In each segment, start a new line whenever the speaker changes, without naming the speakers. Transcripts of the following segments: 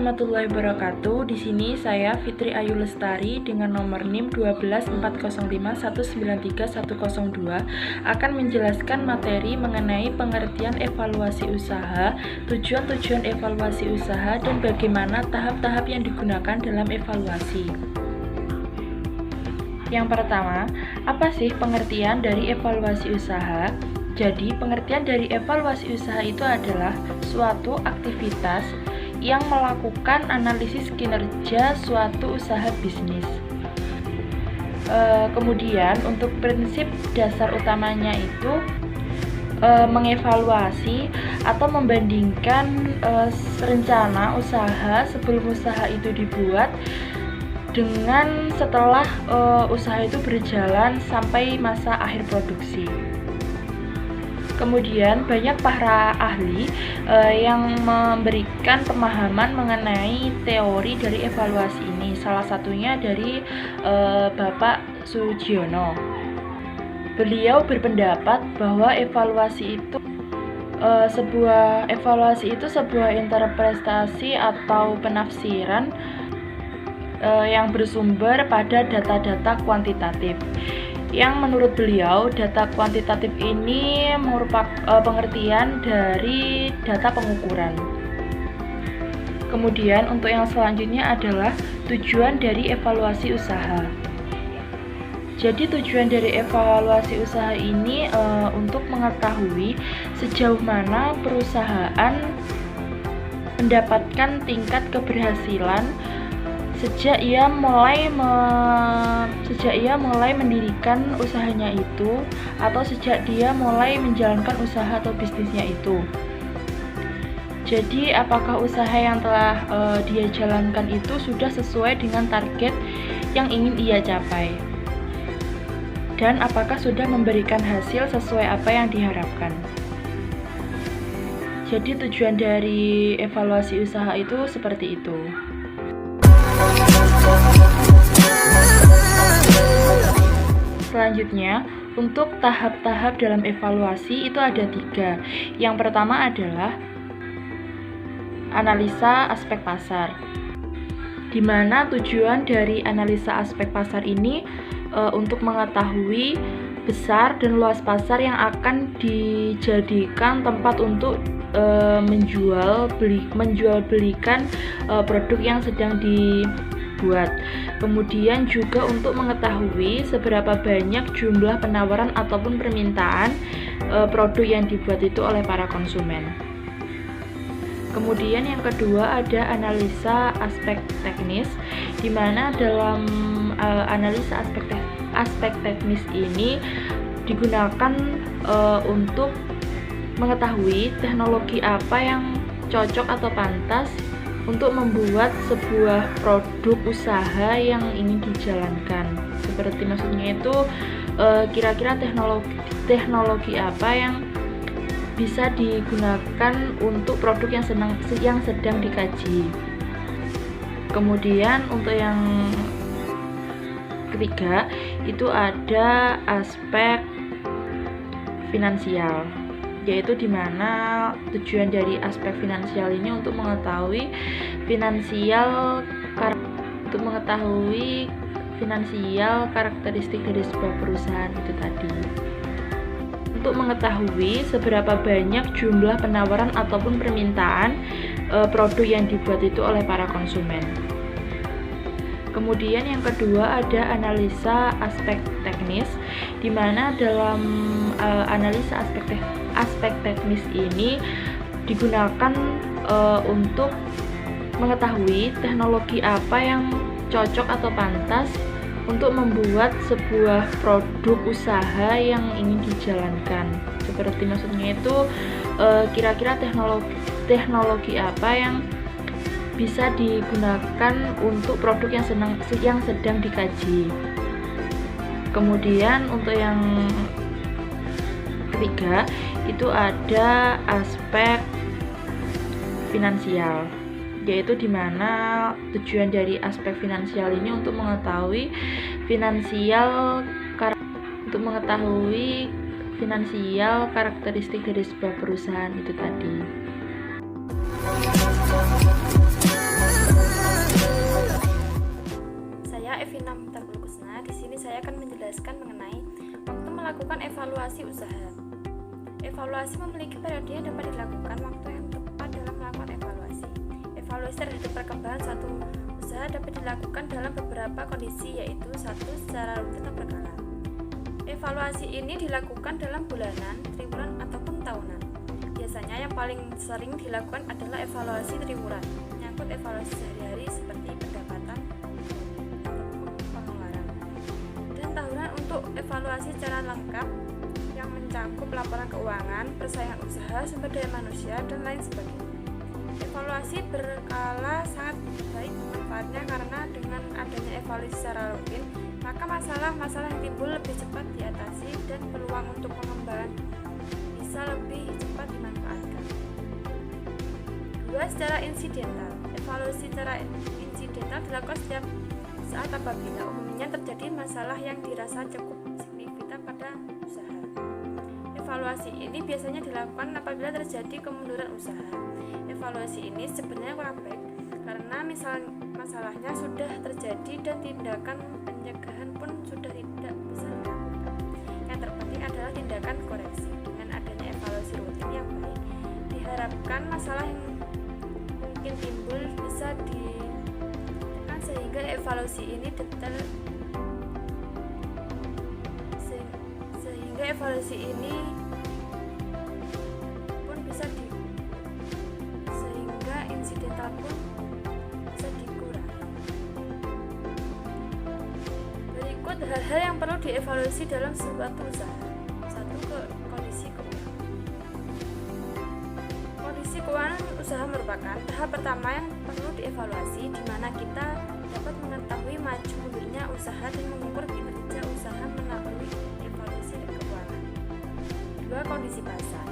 warahmatullahi wabarakatuh. Di sini saya Fitri Ayu Lestari dengan nomor NIM 12405193102 akan menjelaskan materi mengenai pengertian evaluasi usaha, tujuan-tujuan evaluasi usaha, dan bagaimana tahap-tahap yang digunakan dalam evaluasi. Yang pertama, apa sih pengertian dari evaluasi usaha? Jadi, pengertian dari evaluasi usaha itu adalah suatu aktivitas yang melakukan analisis kinerja suatu usaha bisnis. Kemudian untuk prinsip dasar utamanya itu mengevaluasi atau membandingkan rencana usaha sebelum usaha itu dibuat dengan setelah usaha itu berjalan sampai masa akhir produksi. Kemudian banyak para ahli yang memberikan pemahaman mengenai teori dari evaluasi ini. Salah satunya dari Bapak Sugiono. Beliau berpendapat bahwa evaluasi itu sebuah interpretasi atau penafsiran yang bersumber pada data-data kuantitatif. Yang menurut beliau, data kuantitatif ini merupakan pengertian dari data pengukuran. Kemudian untuk yang selanjutnya adalah tujuan dari evaluasi usaha. Jadi tujuan dari evaluasi usaha ini untuk mengetahui sejauh mana perusahaan mendapatkan tingkat keberhasilan sejak ia mulai mendirikan usahanya itu, atau sejak dia mulai menjalankan usaha atau bisnisnya itu. Jadi apakah usaha yang telah dia jalankan itu sudah sesuai dengan target yang ingin ia capai, dan apakah sudah memberikan hasil sesuai apa yang diharapkan. Jadi tujuan dari evaluasi usaha itu seperti itu. Selanjutnya, untuk tahap-tahap dalam evaluasi itu ada 3. Yang pertama adalah analisa aspek pasar, di mana tujuan dari analisa aspek pasar ini untuk mengetahui besar dan luas pasar yang akan dijadikan tempat untuk menjual belikan produk yang sedang dibuat. Kemudian juga untuk mengetahui seberapa banyak jumlah penawaran ataupun permintaan produk yang dibuat itu oleh para konsumen. Kemudian yang kedua ada analisa aspek teknis, di mana dalam analisa aspek teknis ini digunakan untuk mengetahui teknologi apa yang cocok atau pantas untuk membuat sebuah produk usaha yang ingin dijalankan. Seperti maksudnya itu kira-kira teknologi apa yang bisa digunakan untuk produk yang sedang dikaji. Kemudian untuk yang ketiga itu ada aspek finansial, yaitu di mana tujuan dari aspek finansial ini untuk mengetahui finansial karakteristik dari sebuah perusahaan itu tadi. Untuk mengetahui seberapa banyak jumlah penawaran ataupun permintaan produk yang dibuat itu oleh para konsumen. Kemudian yang kedua ada analisa aspek teknis, di mana dalam analisa aspek teknis ini digunakan untuk mengetahui teknologi apa yang cocok atau pantas untuk membuat sebuah produk usaha yang ingin dijalankan. Seperti maksudnya itu kira-kira teknologi apa yang bisa digunakan untuk produk yang sedang dikaji. Kemudian untuk yang ketiga itu ada aspek finansial, yaitu di mana tujuan dari aspek finansial ini untuk mengetahui finansial karakteristik dari sebuah perusahaan itu tadi.
Vina Muhtar-Bulkusna. Di sini saya akan menjelaskan mengenai waktu melakukan evaluasi usaha. Evaluasi memiliki periode yang dapat dilakukan waktu yang tepat dalam melakukan evaluasi. Evaluasi terhadap perkembangan suatu usaha dapat dilakukan dalam beberapa kondisi, yaitu 1. Secara rutin atau berkala. Evaluasi ini dilakukan dalam bulanan, triwulan, ataupun tahunan. Biasanya yang paling sering dilakukan adalah evaluasi triwulan, menyangkut evaluasi sehari-hari seperti pendapatan ataupun pengeluaran. Dan tahunan untuk evaluasi secara lengkap yang mencakup laporan keuangan, persaingan usaha, sumber daya manusia, dan lain sebagainya. Evaluasi berkala sangat baik manfaatnya karena dengan adanya evaluasi secara rutin, maka masalah-masalah yang timbul lebih cepat diatasi dan peluang untuk pengembangan bisa lebih cepat dimanfaatkan. 2. Secara insidental. Evaluasi secara insidental dilakukan setiap saat apabila umumnya terjadi masalah yang dirasa cukup signifikan pada usaha. Evaluasi ini biasanya dilakukan apabila terjadi kemunduran usaha. Evaluasi ini sebenarnya kurang baik karena masalahnya sudah terjadi dan tindakan pencegahan pun sudah tidak bisa dilakukan. Yang terpenting adalah tindakan koreksi. Dengan adanya evaluasi rutin yang baik, diharapkan masalah yang mungkin timbul bisa ditekan sehingga evaluasi ini detail sehingga insidental pun bisa dikurangi. Berikut hal-hal yang perlu dievaluasi dalam suatu usaha. 1. Kondisi keuangan. Kondisi keuangan usaha merupakan tahap pertama yang perlu dievaluasi, di mana kita dapat mengetahui maju mundurnya usaha dan mengukur kinerja usaha melalui evaluasi keuangan. 2. Kondisi pasar.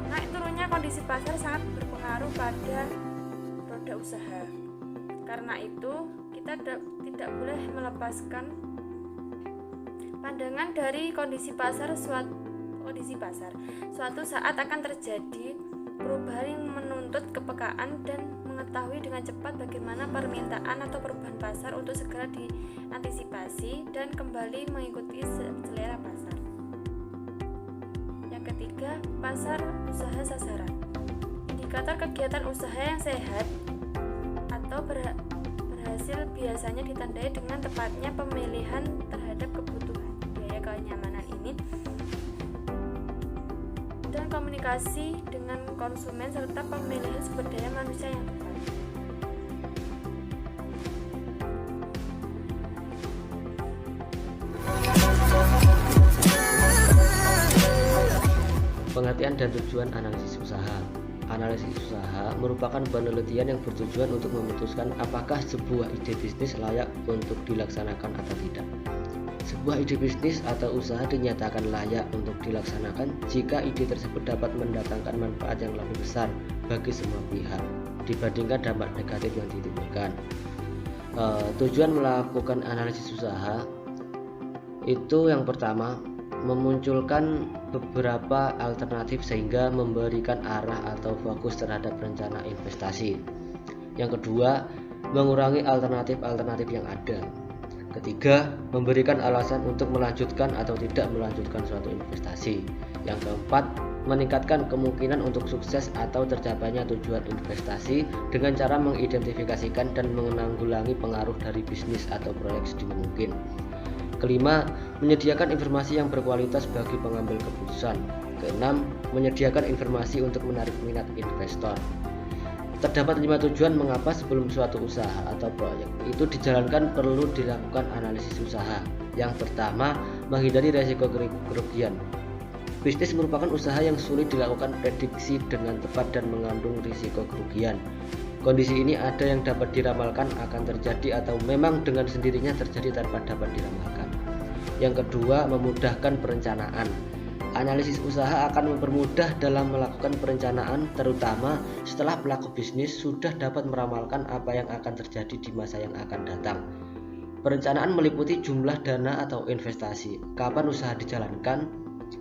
Naik turunnya kondisi pasar sangat berpengaruh pada roda usaha. Karena itu, kita tidak boleh melepaskan pandangan dari kondisi pasar. Suatu saat akan terjadi perubahan yang menuntut kepekaan dan mengetahui dengan cepat bagaimana permintaan atau perubahan pasar untuk segera diantisipasi dan kembali mengikuti selera pasar. Yang ketiga, pasar usaha sasaran. Indikator kegiatan usaha yang sehat atau berhasil biasanya ditandai dengan tepatnya pemilihan terhadap kebutuhan, biaya kenyamanan ini, dan komunikasi dengan konsumen serta pemilihan sumber daya manusia yang tepat.
Pengertian dan tujuan analisis usaha. Analisis usaha merupakan penelitian yang bertujuan untuk memutuskan apakah sebuah ide bisnis layak untuk dilaksanakan atau tidak. Sebuah ide bisnis atau usaha dinyatakan layak untuk dilaksanakan jika ide tersebut dapat mendatangkan manfaat yang lebih besar bagi semua pihak dibandingkan dampak negatif yang ditimbulkan. Tujuan melakukan analisis usaha itu yang pertama, memunculkan beberapa alternatif sehingga memberikan arah atau fokus terhadap rencana investasi. Yang kedua, mengurangi alternatif-alternatif yang ada. Ketiga, memberikan alasan untuk melanjutkan atau tidak melanjutkan suatu investasi. Yang keempat, meningkatkan kemungkinan untuk sukses atau tercapainya tujuan investasi dengan cara mengidentifikasikan dan menanggulangi pengaruh dari bisnis atau proyek sedini mungkin. Kelima, menyediakan informasi yang berkualitas bagi pengambil keputusan. Keenam, menyediakan informasi untuk menarik minat investor. Terdapat 5 tujuan mengapa sebelum suatu usaha atau proyek itu dijalankan perlu dilakukan analisis usaha. Yang pertama, menghindari risiko kerugian. Bisnis merupakan usaha yang sulit dilakukan prediksi dengan tepat dan mengandung risiko kerugian. Kondisi ini ada yang dapat diramalkan akan terjadi atau memang dengan sendirinya terjadi tanpa dapat diramalkan. Yang kedua, memudahkan perencanaan. Analisis usaha akan mempermudah dalam melakukan perencanaan, terutama setelah pelaku bisnis sudah dapat meramalkan apa yang akan terjadi di masa yang akan datang. Perencanaan meliputi jumlah dana atau investasi, kapan usaha dijalankan,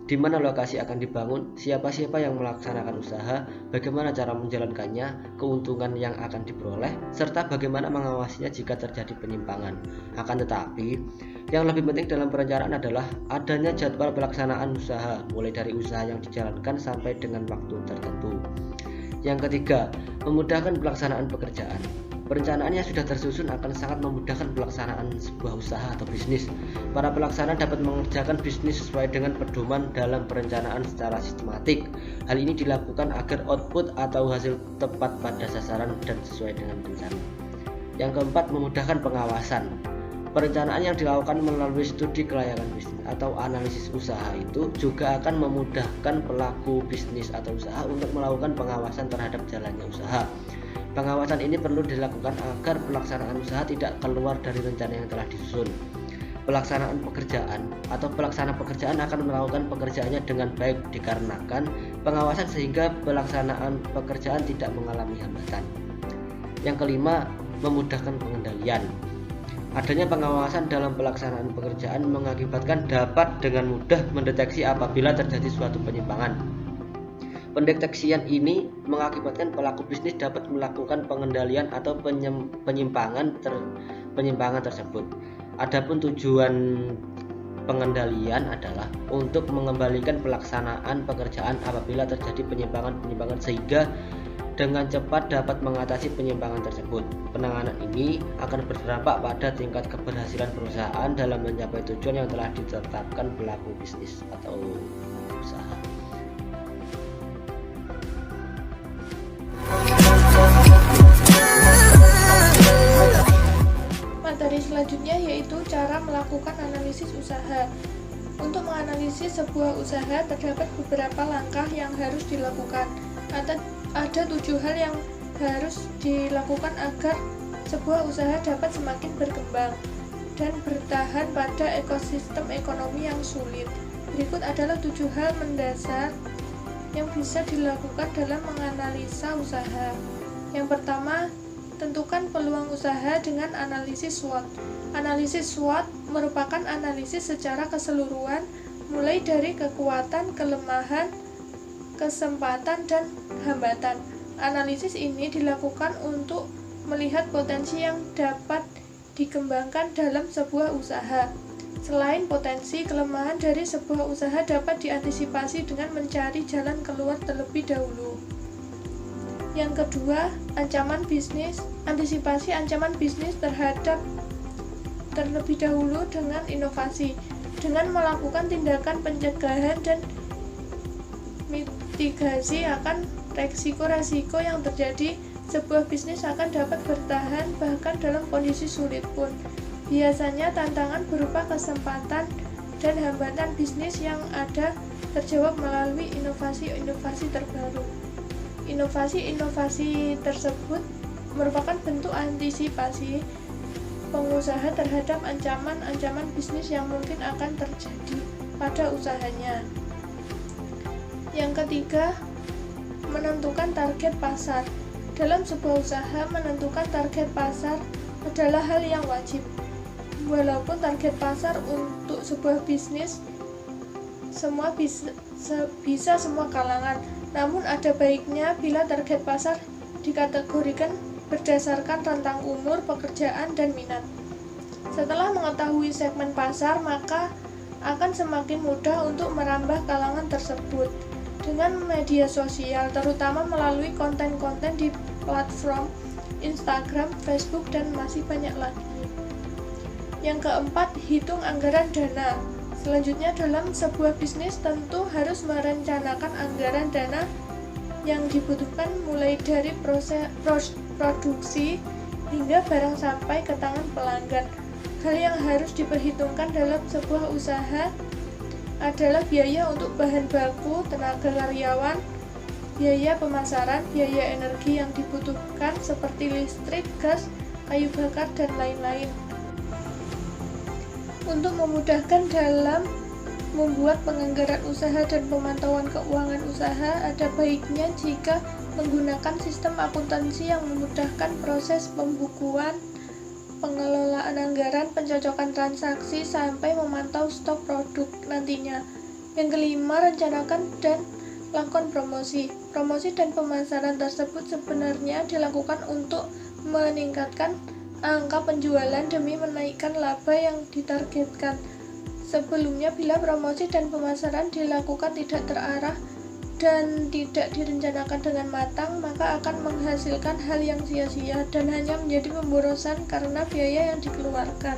di mana lokasi akan dibangun, siapa-siapa yang melaksanakan usaha, bagaimana cara menjalankannya, keuntungan yang akan diperoleh, serta bagaimana mengawasinya jika terjadi penyimpangan. Akan tetapi, yang lebih penting dalam perencanaan adalah adanya jadwal pelaksanaan usaha, mulai dari usaha yang dijalankan sampai dengan waktu tertentu. Yang ketiga, memudahkan pelaksanaan pekerjaan. Perencanaan yang sudah tersusun akan sangat memudahkan pelaksanaan sebuah usaha atau bisnis. Para pelaksana dapat mengerjakan bisnis sesuai dengan pedoman dalam perencanaan secara sistematik. Hal ini dilakukan agar output atau hasil tepat pada sasaran dan sesuai dengan rencana. Yang keempat, memudahkan pengawasan. Perencanaan yang dilakukan melalui studi kelayakan bisnis atau analisis usaha itu juga akan memudahkan pelaku bisnis atau usaha untuk melakukan pengawasan terhadap jalannya usaha. Pengawasan ini perlu dilakukan agar pelaksanaan usaha tidak keluar dari rencana yang telah disusun. Pelaksanaan pekerjaan atau pelaksana pekerjaan akan melakukan pekerjaannya dengan baik dikarenakan pengawasan sehingga pelaksanaan pekerjaan tidak mengalami hambatan. Yang kelima, memudahkan pengendalian. Adanya pengawasan dalam pelaksanaan pekerjaan mengakibatkan dapat dengan mudah mendeteksi apabila terjadi suatu penyimpangan. Pendeteksian ini mengakibatkan pelaku bisnis dapat melakukan pengendalian atau penyimpangan tersebut. Adapun tujuan pengendalian adalah untuk mengembalikan pelaksanaan pekerjaan apabila terjadi penyimpangan sehingga dengan cepat dapat mengatasi penyimpangan tersebut. Penanganan ini akan berdampak pada tingkat keberhasilan perusahaan dalam mencapai tujuan yang telah ditetapkan pelaku bisnis atau usaha.
Materi selanjutnya yaitu cara melakukan analisis usaha. Untuk menganalisis sebuah usaha terdapat beberapa langkah yang harus dilakukan. Ada 7 hal yang harus dilakukan agar sebuah usaha dapat semakin berkembang dan bertahan pada ekosistem ekonomi yang sulit. Berikut adalah 7 hal mendasar yang bisa dilakukan dalam menganalisa usaha. Yang pertama, tentukan peluang usaha dengan analisis SWOT. Analisis SWOT merupakan analisis secara keseluruhan mulai dari kekuatan, kelemahan, kesempatan, dan hambatan. Analisis ini dilakukan untuk melihat potensi yang dapat dikembangkan dalam sebuah usaha. Selain potensi, kelemahan dari sebuah usaha dapat diantisipasi dengan mencari jalan keluar terlebih dahulu. Yang kedua, ancaman bisnis. Antisipasi ancaman bisnis terlebih dahulu dengan inovasi. Dengan melakukan tindakan pencegahan dan mitigasi akan resiko-resiko yang terjadi, sebuah bisnis akan dapat bertahan bahkan dalam kondisi sulit pun. Biasanya tantangan berupa kesempatan dan hambatan bisnis yang ada terjawab melalui inovasi-inovasi terbaru. Inovasi-inovasi tersebut merupakan bentuk antisipasi pengusaha terhadap ancaman-ancaman bisnis yang mungkin akan terjadi pada usahanya. Yang ketiga, menentukan target pasar. Dalam sebuah usaha, menentukan target pasar adalah hal yang wajib. Walaupun target pasar untuk sebuah bisnis bisa semua kalangan, namun ada baiknya bila target pasar dikategorikan berdasarkan rentang umur, pekerjaan, dan minat. Setelah mengetahui segmen pasar, maka akan semakin mudah untuk merambah kalangan tersebut. Dengan media sosial, terutama melalui konten-konten di platform Instagram, Facebook, dan masih banyak lagi. Yang keempat, hitung anggaran dana. Selanjutnya, dalam sebuah bisnis tentu harus merencanakan anggaran dana yang dibutuhkan mulai dari proses produksi hingga barang sampai ke tangan pelanggan. Hal yang harus diperhitungkan dalam sebuah usaha adalah biaya untuk bahan baku, tenaga karyawan, biaya pemasaran, biaya energi yang dibutuhkan seperti listrik, gas, kayu bakar, dan lain-lain. Untuk memudahkan dalam membuat penganggaran usaha dan pemantauan keuangan usaha, ada baiknya jika menggunakan sistem akuntansi yang memudahkan proses pembukuan, pengelolaan anggaran, pencocokan transaksi, sampai memantau stok produk nantinya. Yang kelima, rencanakan dan lakukan promosi. Promosi dan pemasaran tersebut sebenarnya dilakukan untuk meningkatkan angka penjualan demi menaikkan laba yang ditargetkan. Sebelumnya, bila promosi dan pemasaran dilakukan tidak terarah dan tidak direncanakan dengan matang, maka akan menghasilkan hal yang sia-sia dan hanya menjadi pemborosan karena biaya yang dikeluarkan.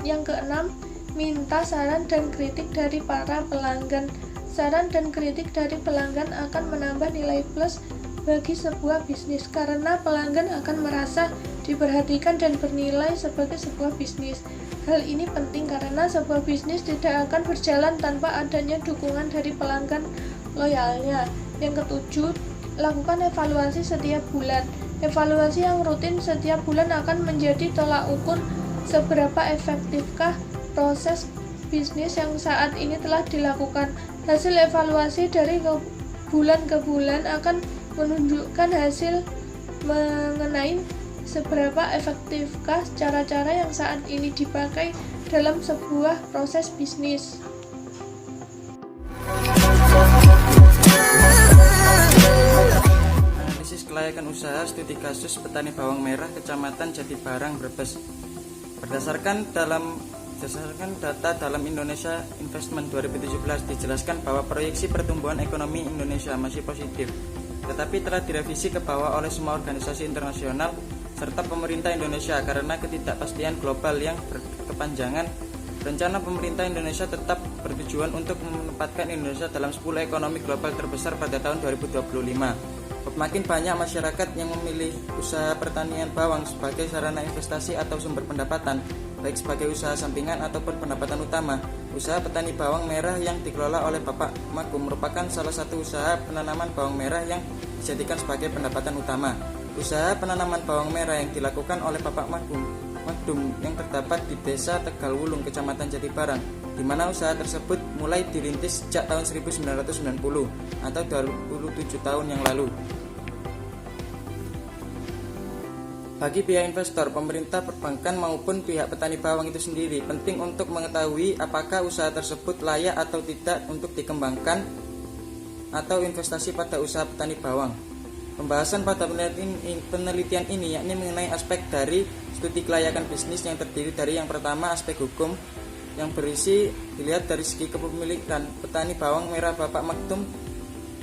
Yang keenam, minta saran dan kritik dari para pelanggan. Saran dan kritik dari pelanggan akan menambah nilai plus bagi sebuah bisnis karena pelanggan akan merasa diperhatikan dan bernilai sebagai sebuah bisnis. Hal ini penting karena sebuah bisnis tidak akan berjalan tanpa adanya dukungan dari pelanggan loyalnya. Yang ketujuh, lakukan evaluasi setiap bulan. Evaluasi yang rutin setiap bulan akan menjadi tolak ukur seberapa efektifkah proses bisnis yang saat ini telah dilakukan. Hasil evaluasi dari bulan ke bulan akan menunjukkan hasil mengenai seberapa efektifkah cara-cara yang saat ini dipakai dalam sebuah proses bisnis.
Analisis kelayakan usaha studi kasus petani bawang merah Kecamatan Jatibarang, Brebes. Berdasarkan data dalam Indonesia Investment 2017 dijelaskan bahwa proyeksi pertumbuhan ekonomi Indonesia masih positif, tetapi telah direvisi ke bawah oleh semua organisasi internasional serta pemerintah Indonesia karena ketidakpastian global yang berkepanjangan. Rencana pemerintah Indonesia tetap bertujuan untuk menempatkan Indonesia dalam 10 ekonomi global terbesar pada tahun 2025. Makin banyak masyarakat yang memilih usaha pertanian bawang sebagai sarana investasi atau sumber pendapatan, baik sebagai usaha sampingan ataupun pendapatan utama. Usaha petani bawang merah yang dikelola oleh Bapak Magum merupakan salah satu usaha penanaman bawang merah yang dijadikan sebagai pendapatan utama. Usaha penanaman bawang merah yang dilakukan oleh Bapak Magum yang terdapat di Desa Tegal Wulung, Kecamatan Jatibarang, di mana usaha tersebut mulai dirintis sejak tahun 1990 atau 27 tahun yang lalu. Bagi pihak investor, pemerintah, perbankan maupun pihak petani bawang itu sendiri penting untuk mengetahui apakah usaha tersebut layak atau tidak untuk dikembangkan atau investasi pada usaha petani bawang. Pembahasan pada penelitian ini yakni mengenai aspek dari studi kelayakan bisnis yang terdiri dari yang pertama aspek hukum yang berisi dilihat dari segi kepemilikan. Petani bawang merah Bapak Magum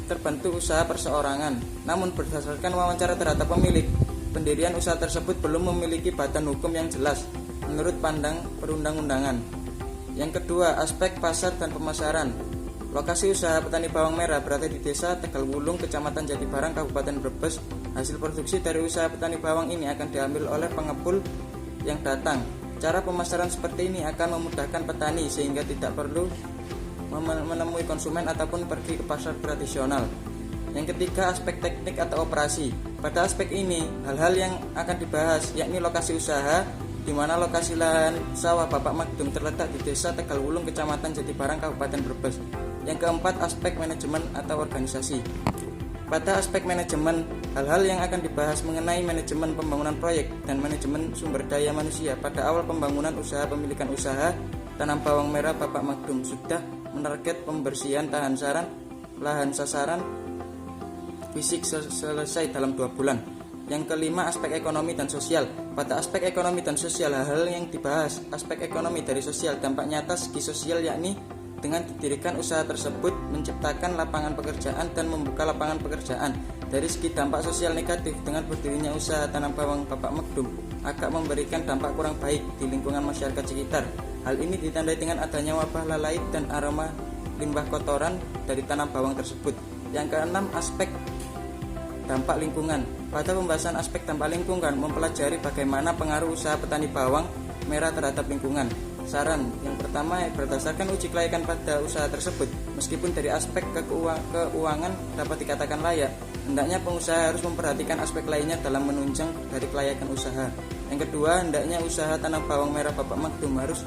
terbentuk usaha perseorangan, namun berdasarkan wawancara terhadap pemilik, pendirian usaha tersebut belum memiliki badan hukum yang jelas menurut pandang perundang-undangan. Yang kedua, aspek pasar dan pemasaran. Lokasi usaha petani bawang merah berada di Desa Tegal Wulung, Kecamatan Jatibarang, Kabupaten Brebes. Hasil produksi dari usaha petani bawang ini akan diambil oleh pengepul yang datang. Cara pemasaran seperti ini akan memudahkan petani sehingga tidak perlu menemui konsumen ataupun pergi ke pasar tradisional. Yang ketiga, aspek teknik atau operasi. Pada aspek ini, hal-hal yang akan dibahas yakni lokasi usaha, di mana lokasi lahan sawah Bapak Magum terletak di Desa Tegal Wulung, Kecamatan Jatibarang, Kabupaten Brebes. Yang keempat, aspek manajemen atau organisasi. Pada aspek manajemen, hal-hal yang akan dibahas mengenai manajemen pembangunan proyek dan manajemen sumber daya manusia. Pada awal pembangunan usaha pemilikan usaha tanam bawang merah Bapak Magum sudah menarget pembersihan lahan sasaran fisik selesai dalam 2 bulan. Yang kelima, aspek ekonomi dan sosial. Pada aspek ekonomi dan sosial, hal-hal yang dibahas aspek ekonomi dari sosial, dampak nyata segi sosial yakni dengan didirikan usaha tersebut menciptakan lapangan pekerjaan dan membuka lapangan pekerjaan. Dari segi dampak sosial negatif, dengan berdirinya usaha tanam bawang Bapak Magum akan memberikan dampak kurang baik di lingkungan masyarakat sekitar. Hal ini ditandai dengan adanya wabah lalait dan aroma limbah kotoran dari tanam bawang tersebut. Yang keenam, aspek dampak lingkungan. Pada pembahasan aspek dampak lingkungan mempelajari bagaimana pengaruh usaha petani bawang merah terhadap lingkungan. Saran yang pertama, berdasarkan uji kelayakan pada usaha tersebut, meskipun dari aspek keuangan dapat dikatakan layak, hendaknya pengusaha harus memperhatikan aspek lainnya dalam menunjang dari kelayakan usaha. Yang kedua, hendaknya usaha tanam bawang merah Bapak Magum harus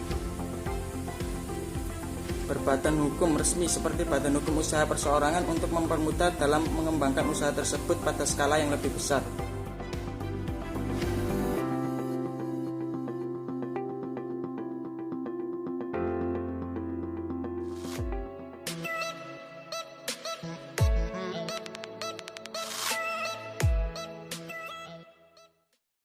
berbadan hukum resmi seperti badan hukum usaha perseorangan untuk mempermudah dalam mengembangkan usaha tersebut pada skala yang lebih besar.